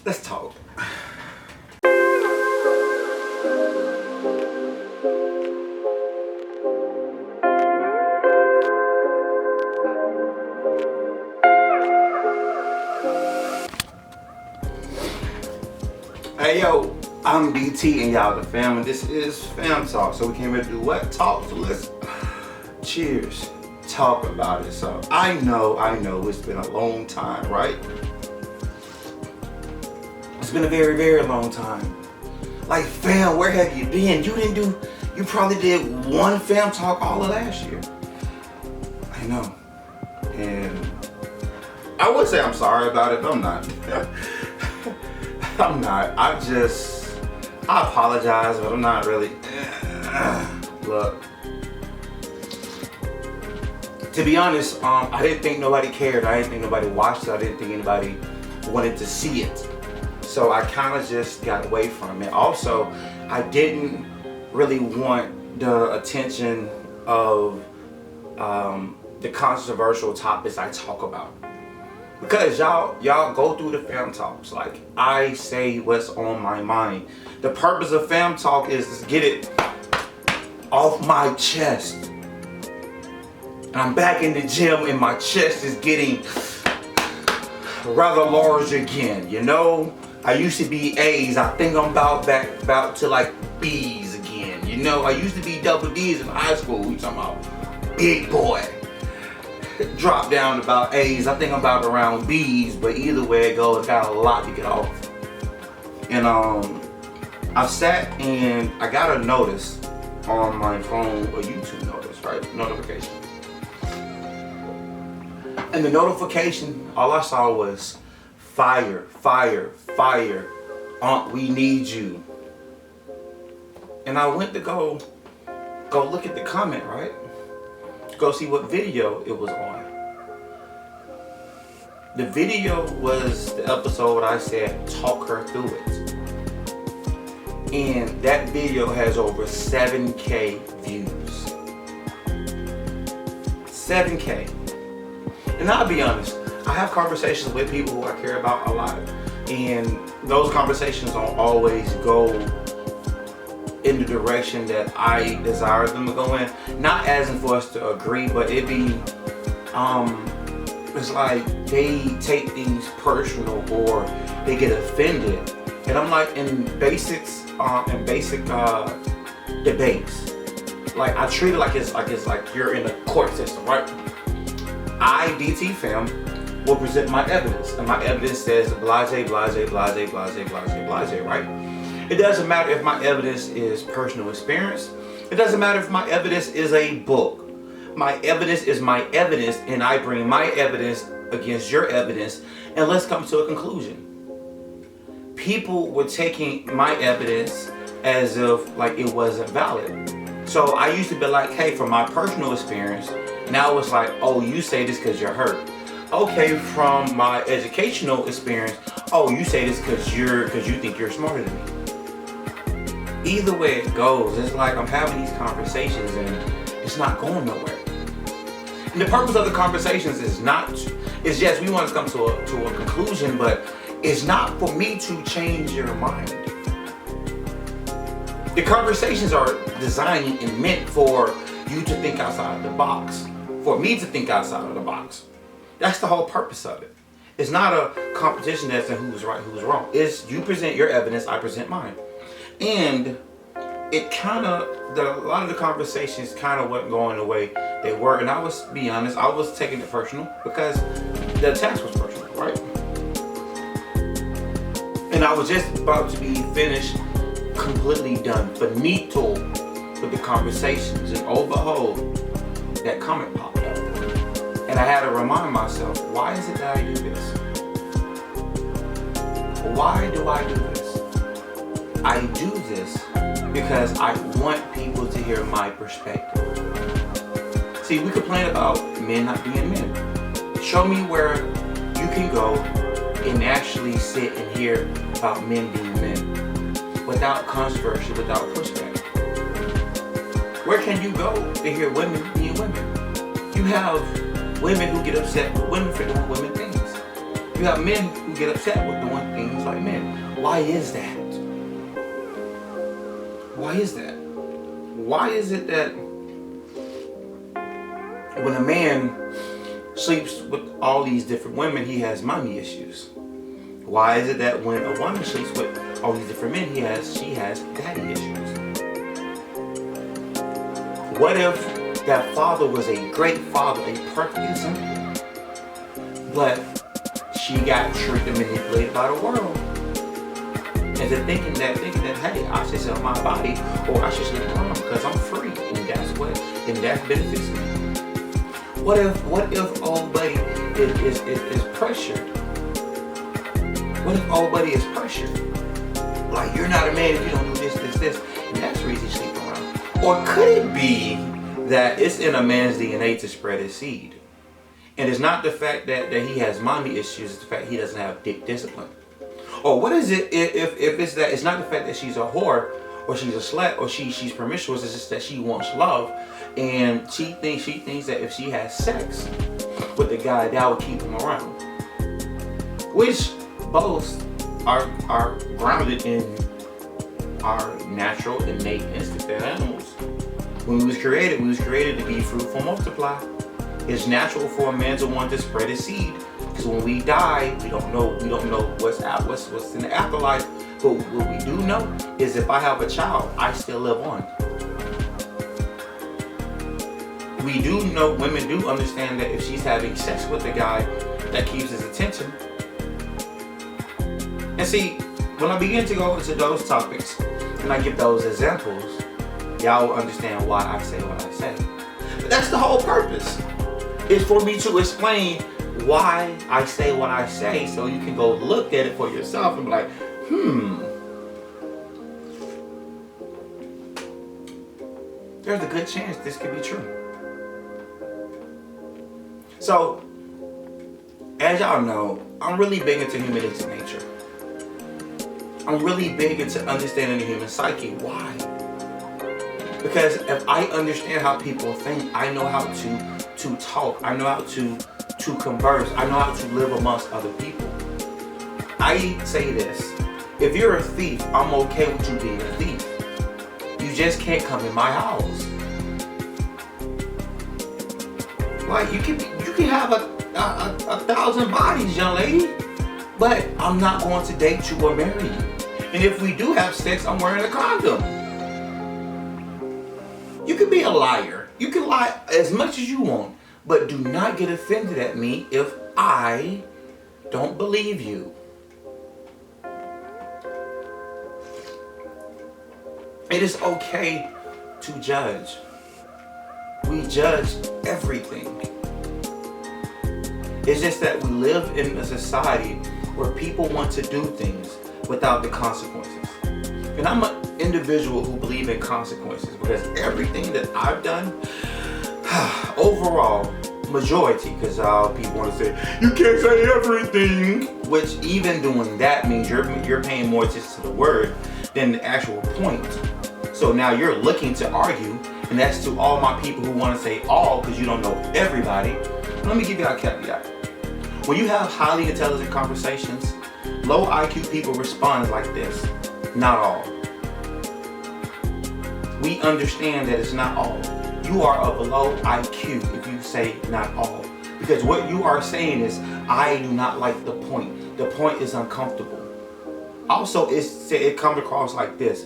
Let's talk. Hey yo, I'm BT and y'all the fam, and this is Fam Talk. So we came here to do what? Talk. So let's cheers. Talk about it. So I know it's been a long time, right? It's been a very, very long time. Like, fam, where have you been? You probably did one Fam Talk all of last year. I know. And I would say I'm sorry about it, but I'm not. I'm not. I apologize, but I'm not really. Look, to be honest, I didn't think nobody cared. I didn't think nobody watched it. I didn't think anybody wanted to see it. So I kind of just got away from it. Also, I didn't really want the attention of the controversial topics I talk about. Because y'all go through the Fam Talks. Like, I say what's on my mind. The purpose of Fam Talk is to get it off my chest. And I'm back in the gym and my chest is getting rather large again, you know? I used to be A's. I think I'm about to like B's again, you know? I used to be double D's in high school. We talking about big boy. Drop down to about A's. I think I'm about around B's, but either way it goes, I got a lot to get off. And I've sat and I got a notice on my phone, a YouTube notice, right? Notification. And the notification, all I saw was fire, fire, fire. We need you. And I went to go look at the comment, right? Go see what video it was on. The video was the episode I said talk her through it. And that video has over 7K views. 7K. And I'll be honest, I have conversations with people who I care about a lot. And those conversations don't always go in the direction that I desire them to go in. Not as in for us to agree, but it be it's like they take things personal or they get offended. And I'm like, in basic debates, like I treat it like it's like you're in a court system, right? I, DT Fam, will present my evidence, and my evidence says blase, blase, blase, blase, blase, blase, right? It doesn't matter if my evidence is personal experience. It doesn't matter if my evidence is a book. My evidence is my evidence, and I bring my evidence against your evidence, and let's come to a conclusion. People were taking my evidence as if like it wasn't valid. So I used to be like, hey, from my personal experience, now it's like, oh, you say this because you're hurt. Okay, from my educational experience, oh, you say this because you think you're smarter than me. Either way it goes, it's like I'm having these conversations and it's not going nowhere. And the purpose of the conversations is yes, we want to come to a conclusion, but it's not for me to change your mind. The conversations are designed and meant for you to think outside the box, for me to think outside of the box. That's the whole purpose of it. It's not a competition as to who's right, who's wrong. It's you present your evidence, I present mine. And it a lot of the conversations kind of weren't going the way they were. And I was, be honest, I was taking it personal because the attack was personal, right? And I was just about to be finished, completely done, finito with the conversations. And oh behold, that comment popped up. And I had to remind myself, why is it that I do this? Why do I do this? I do this because I want people to hear my perspective. See, we complain about men not being men. Show me where you can go and actually sit and hear about men being men without controversy, without pushback. Where can you go to hear women being women? You have women who get upset with women for doing women things. You have men who get upset with doing things like men. Why is that? Why is that? Why is it that when a man sleeps with all these different women, he has mommy issues? Why is it that when a woman sleeps with all these different men, she has daddy issues? What if that father was a great father, a perfect example, but she got tricked and manipulated by the world into thinking that hey, I should sell my body or I should sleep around because I'm free and that benefits me. What if old buddy is pressured? What if old buddy is pressured? Like, you're not a man if you don't do this, and that's the reason you sleep around. Or could it be that it's in a man's DNA to spread his seed? And it's not the fact that he has mommy issues, it's the fact he doesn't have dick discipline. Or what is it if it's that it's not the fact that she's a whore or she's a slut or she's promiscuous, it's just that she wants love and she thinks that if she has sex with the guy, that will keep him around. Which both are grounded in our natural innate instincts as animals. When we was created to be fruitful, multiply. It's natural for a man to want to spread his seed. Because when we die, we don't know what's in the afterlife. But what we do know is if I have a child, I still live on. We do know, women do understand that if she's having sex with a guy, that keeps his attention. And see, when I begin to go into those topics and I give those examples, y'all will understand why I say what I say. But that's the whole purpose. It's for me to explain why I say what I say, so you can go look at it for yourself and be like, there's a good chance this could be true. So, as y'all know, I'm really big into human nature. I'm really big into understanding the human psyche. Why? Because if I understand how people think, I know how to talk, I know how to converse, I know how to live amongst other people. I say this, if you're a thief, I'm okay with you being a thief. You just can't come in my house. Like, you can have a 1,000 bodies, young lady, but I'm not going to date you or marry you. And if we do have sex, I'm wearing a condom. You can be a liar. You can lie as much as you want, but do not get offended at me if I don't believe you. It is okay to judge. We judge everything. It's just that we live in a society where people want to do things without the consequences. And I'm an individual who believes in consequences because everything that I've done, overall, majority, because people want to say, you can't say everything, which even doing that means you're paying more attention to the word than the actual point. So now you're looking to argue, and that's to all my people who want to say all because you don't know everybody. Let me give you a caveat. When you have highly intelligent conversations, low IQ people respond like this. Not all. We understand that it's not all. You are of a low IQ if you say not all. Because what you are saying is, I do not like the point. The point is uncomfortable. Also, it comes across like this.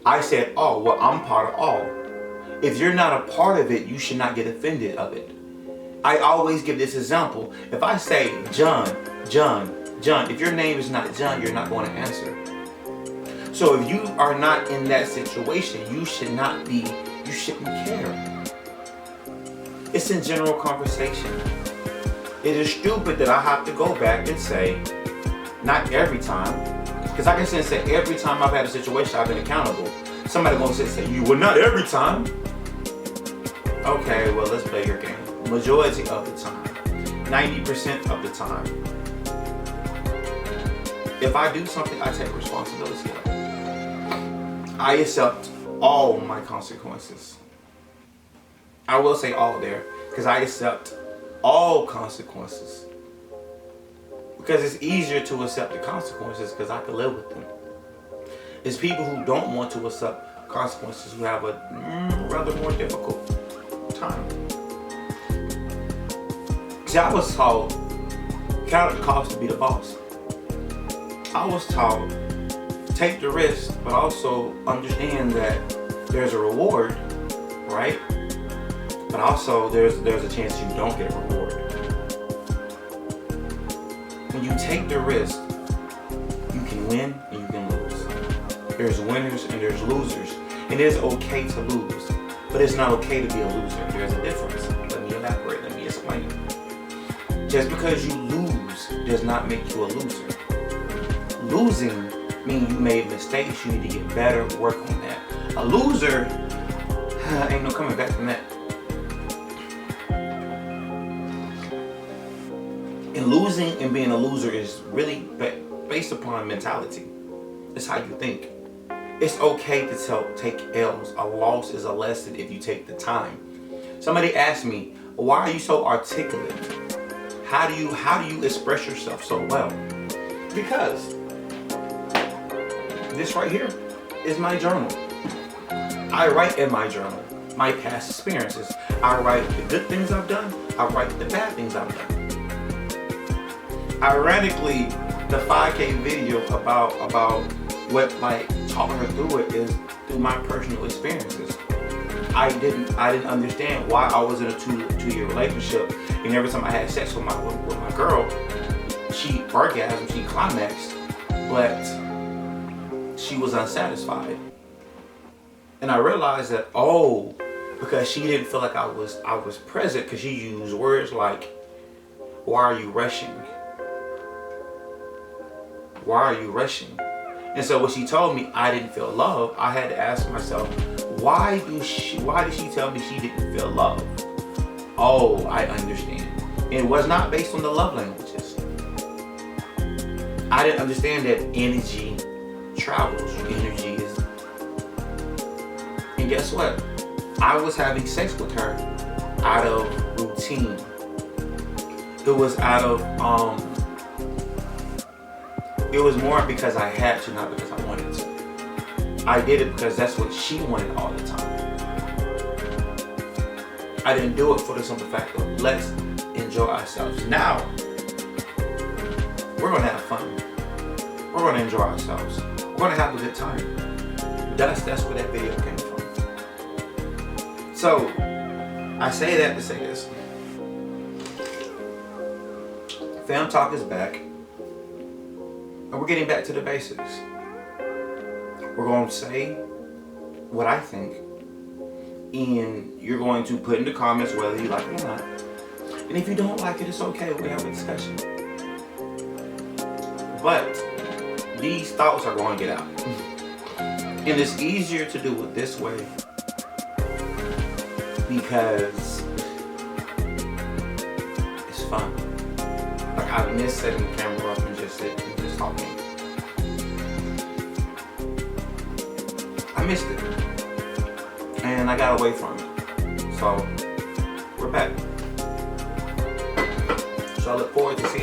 I said all, well, I'm part of all. If you're not a part of it, you should not get offended of it. I always give this example. If I say John, if your name is not John, you're not going to answer. So if you are not in that situation, you shouldn't care. It's in general conversation. It is stupid that I have to go back and say, not every time, because I can say every time I've had a situation I've been accountable. Somebody gonna say, you well, not every time. Okay, well, let's play your game. Majority of the time, 90% of the time. If I do something, I take responsibility of it. I accept all my consequences. I will say all there, because I accept all consequences. Because it's easier to accept the consequences because I can live with them. It's people who don't want to accept consequences who have a rather more difficult time. See, I was taught, count the cost to be the boss. I was taught, take the risk, but also understand that there's a reward, right? But also there's a chance you don't get a reward. When you take the risk, you can win and you can lose. There's winners and there's losers. It is okay to lose, but it's not okay to be a loser. There's a difference. Let me elaborate, let me explain. Just because you lose does not make you a loser. Losing means you made mistakes, you need to get better, work on that. A loser, ain't no coming back from that. And losing and being a loser is really based upon mentality. It's how you think. It's okay to take L's. A loss is a lesson if you take the time. Somebody asked me, why are you so articulate? How do you express yourself so well? Because this right here is my journal. I write in my journal my past experiences. I write the good things I've done. I write the bad things I've done. Ironically, the 5K video about what talking her through it is through my personal experiences. I didn't understand why I was in a two-year relationship, and every time I had sex with my girl, she orgasmed, she climaxed, but she was unsatisfied. And I realized that because she didn't feel like I was present, because she used words like, why are you rushing? Why are you rushing? And so when she told me I didn't feel love, I had to ask myself, why did she tell me she didn't feel love? Oh, I understand. It was not based on the love languages. I didn't understand that energy travels. Energy is. And guess what? I was having sex with her out of routine. It was out of it was more because I had to, not because I wanted to. I did it because that's what she wanted all the time. I didn't do it for the simple fact of let's enjoy ourselves. Now, we're gonna have fun. We're gonna enjoy ourselves. We're gonna have a good time. That's where that video came from. So, I say that to say this. Fam Talk is back. And we're getting back to the basics. We're going to say what I think, and you're going to put in the comments whether you like it or not. And if you don't like it, it's okay. We have a discussion. But these thoughts are going to get out. And it's easier to do it this way because it's fun. Like, I miss setting the camera up and just sitting and just talking. I missed it. And I got away from it. So, we're back. So I look forward to seeing